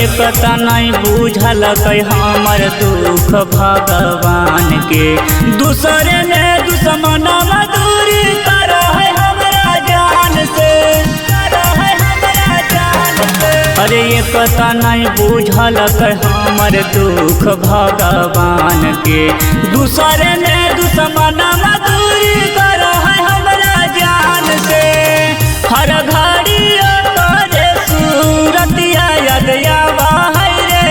एक नहीं बुझल हमर दुख भगवान के, दूसरे ने दुश्मन दूरी कर है हमरा जान से, अरे एक नहीं बुझल हमर दुख भगवान के, दूसरे ने दुश्मन दूरी कर है हमरा जान से। हर घड़ी करे सूरतिया याद आवा है रे,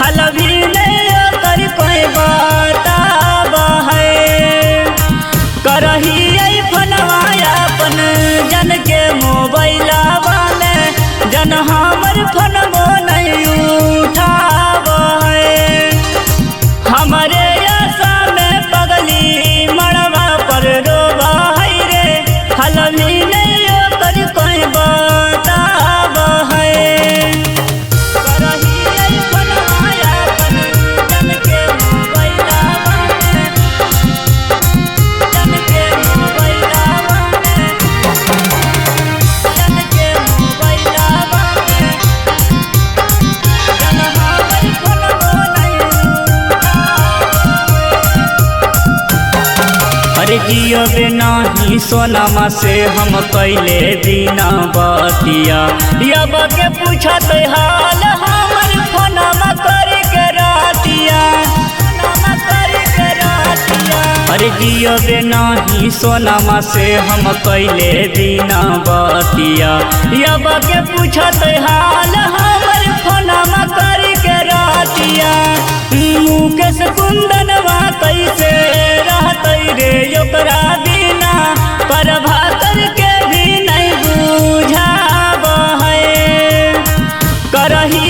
हल भी नहीं कर कोई बतावा है। करही फनवा अपन जन के मोबाइलवा में, जन हमर फनवो नहीं उठावा है। हमारे आशा में पगली मड़वा पर रोवा है रे, हल भी नहीं कर कोई बतावा है। करही फनवा अपन जन के मोबाइलवा में, जन के मोबाइलवा में, जन के मोबाइलवा में, जन हमर फनवो नहीं उठावा। अरे जियो नाही सोनमा से हम कैले बिना बतिया, अब के पूछत हाल हमर फोनमा कर के रातिया, फोनमा कर के रातिया। अरे जियो नाही सोनमा से हम कैले बिना बतिया, अब के पूछत हाल हमर फोनमा कर के रातिया। मुकेश कुंदनवा कैसे रहतै रे ओकरा बिना, प्रभाकर के भी नहीं बुझावा है। करही